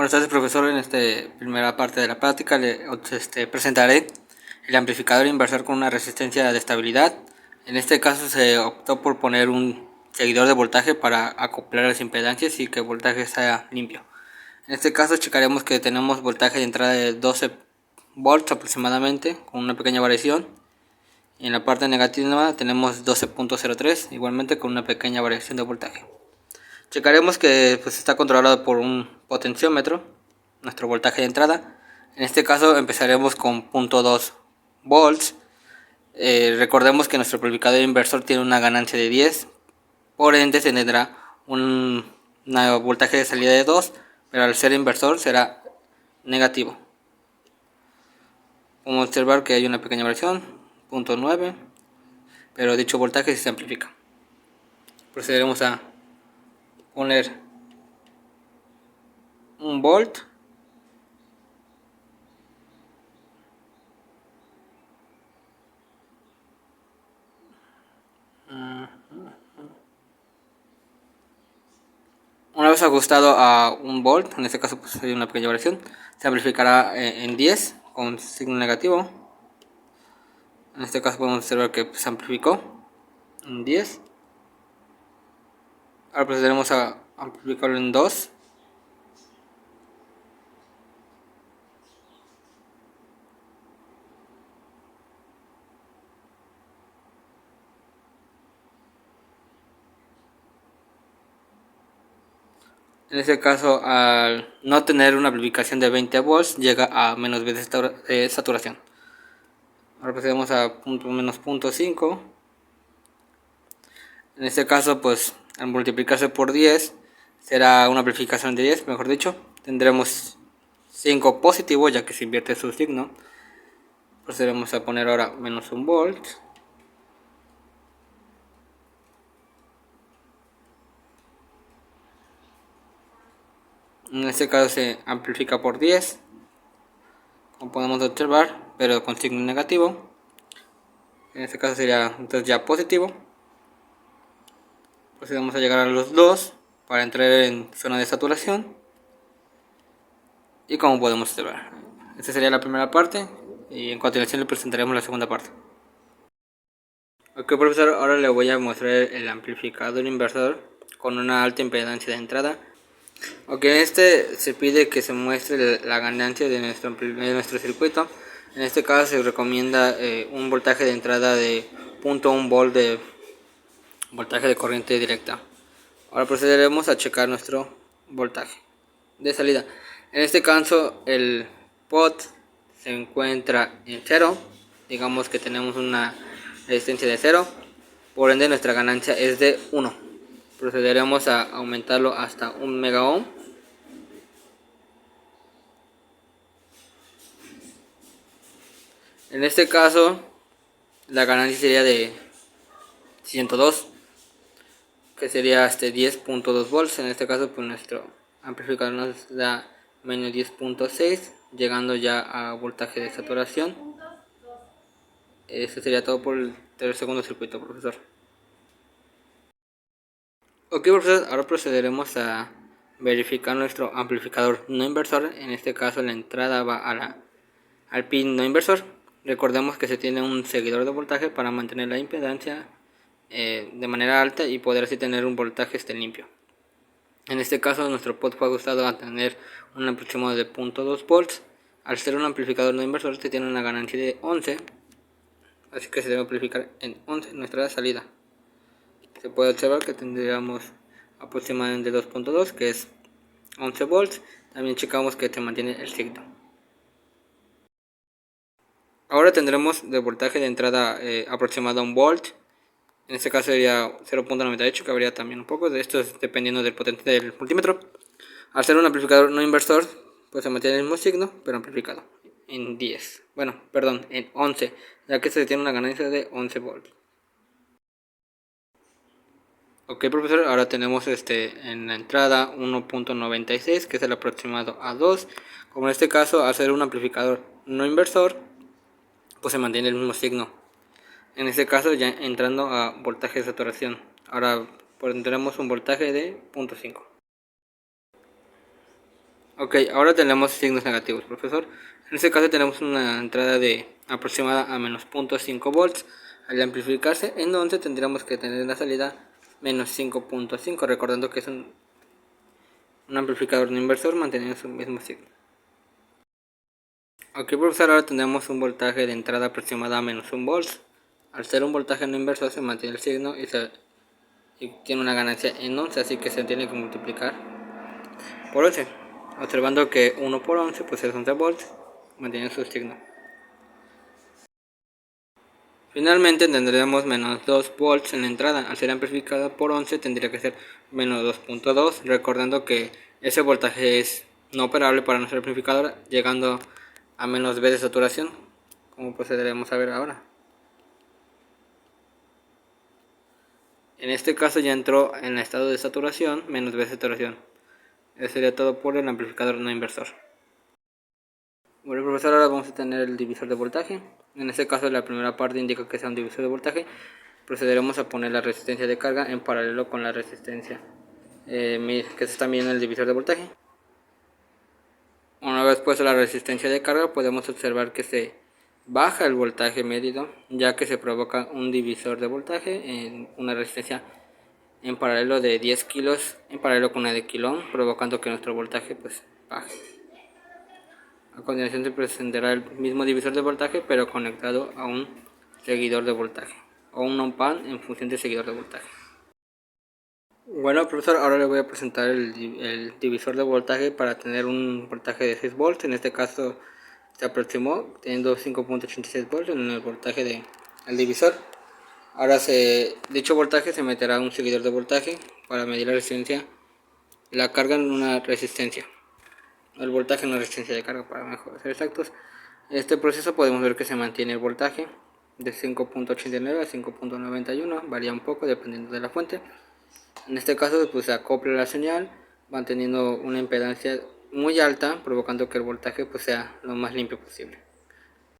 Buenas tardes, profesor. En esta primera parte de la práctica le presentaré el amplificador inversor con una resistencia de estabilidad. En este caso se optó por poner un seguidor de voltaje para acoplar las impedancias y que el voltaje sea limpio. En este caso checaremos que tenemos voltaje de entrada de 12 volts aproximadamente, con una pequeña variación. En la parte negativa tenemos 12.03, igualmente con una pequeña variación de voltaje. Checaremos que está controlado por un potenciómetro, nuestro voltaje de entrada. En este caso empezaremos con 0.2 volts. Recordemos que nuestro amplificador inversor tiene una ganancia de 10, por ende tendrá un voltaje de salida de 2, pero al ser inversor será negativo. Podemos observar que hay una pequeña variación, 0.9, pero dicho voltaje se amplifica. Procederemos a poner un volt. Una vez ajustado a un volt, en este caso pues hay una pequeña variación, se amplificará en 10 con signo negativo. En este caso podemos observar que se amplificó en 10. Ahora procederemos a amplificarlo en 2. En este caso, al no tener una amplificación de 20 volts, llega a menos de saturación. Ahora procedemos a menos 0.5. En este caso, pues al multiplicarse por 10, será una amplificación de 10, mejor dicho. Tendremos 5 positivo, ya que se invierte su signo. Procedemos a poner ahora menos 1 volt. En este caso se amplifica por 10, como podemos observar, pero con signo negativo. En este caso sería entonces ya positivo. Procedemos a llegar a los 2 para entrar en zona de saturación. Y como podemos observar, esta sería la primera parte y en continuación le presentaremos la segunda parte. Ok, profesor, ahora le voy a mostrar el amplificador inversor con una alta impedancia de entrada. Ok, en este se pide que se muestre la ganancia de nuestro circuito. En este caso se recomienda un voltaje de entrada de 0.1 volt de voltaje de corriente directa. Ahora procederemos a checar nuestro voltaje de salida. En este caso el pot se encuentra en 0. Digamos que tenemos una resistencia de 0. Por ende nuestra ganancia es de 1. Procederemos a aumentarlo hasta 1 mega ohm. En este caso la ganancia sería de 102, que sería hasta 10.2 volts. En este caso pues nuestro amplificador nos da menos 10.6, llegando ya a voltaje de saturación. Eso sería todo por el segundo circuito, profesor. Ok, profesor, ahora procederemos a verificar nuestro amplificador no inversor. En este caso la entrada va al pin no inversor. Recordemos que se tiene un seguidor de voltaje para mantener la impedancia de manera alta y poder así tener un voltaje limpio. En este caso nuestro pot fue ajustado a tener un aproximado de 0.2 volts. Al ser un amplificador no inversor se tiene una ganancia de 11, así que se debe amplificar en 11 nuestra salida. Se puede observar que tendríamos aproximadamente 2.2, que es 11 volts. También checamos que se mantiene el signo. Ahora tendremos de voltaje de entrada aproximado a 1 volt. En este caso sería 0.98, que habría también un poco de esto, dependiendo del potente del multímetro. Al ser un amplificador no inversor, pues se mantiene el mismo signo, pero amplificado en 10. Bueno, perdón, en 11, ya que se tiene una ganancia de 11 volts. Ok, profesor, ahora tenemos en la entrada 1.96, que es el aproximado a 2. Como en este caso, al ser un amplificador no inversor, pues se mantiene el mismo signo. En este caso ya entrando a voltaje de saturación. Ahora tendremos un voltaje de 0.5. Ok, ahora tenemos signos negativos, profesor. En este caso tenemos una entrada de aproximada a menos 0.5 volts al amplificarse, en donde tendríamos que tener la salida menos 5.5, recordando que es un amplificador no inversor manteniendo su mismo signo. Ok, profesor, ahora tenemos un voltaje de entrada aproximada a menos 1 volts. Al ser un voltaje no inversor se mantiene el signo y tiene una ganancia en 11, así que se tiene que multiplicar por 11, observando que 1 por 11 pues es 11 volts, mantiene su signo. Finalmente tendremos menos 2 volts en la entrada. Al ser amplificada por 11 tendría que ser menos 2.2, recordando que ese voltaje es no operable para nuestro amplificador, llegando a menos B de saturación, como procederemos a ver ahora. En este caso ya entró en estado de saturación, menos B de saturación. Eso sería todo por el amplificador no inversor. Bueno, profesor, ahora vamos a tener el divisor de voltaje. En este caso la primera parte indica que sea un divisor de voltaje. Procederemos a poner la resistencia de carga en paralelo con la resistencia que se está midiendo en el divisor de voltaje. Una vez puesta la resistencia de carga, podemos observar que se baja el voltaje medido, ya que se provoca un divisor de voltaje en una resistencia en paralelo de 10 kilos en paralelo con una de kilo, provocando que nuestro voltaje pues baje. A continuación se presentará el mismo divisor de voltaje, pero conectado a un seguidor de voltaje o un on-pan en función del seguidor de voltaje. Bueno, profesor, ahora le voy a presentar el divisor de voltaje para tener un voltaje de 6 volts. En este caso se aproximó teniendo 5.86 volts en el voltaje del divisor. Ahora dicho voltaje se meterá a un seguidor de voltaje para medir la resistencia, la carga en una resistencia, el voltaje en una resistencia de carga para mejor ser exactos. En este proceso podemos ver que se mantiene el voltaje de 5.89 a 5.91, varía un poco dependiendo de la fuente. En este caso pues se acopla la señal manteniendo una impedancia muy alta, provocando que el voltaje pues sea lo más limpio posible.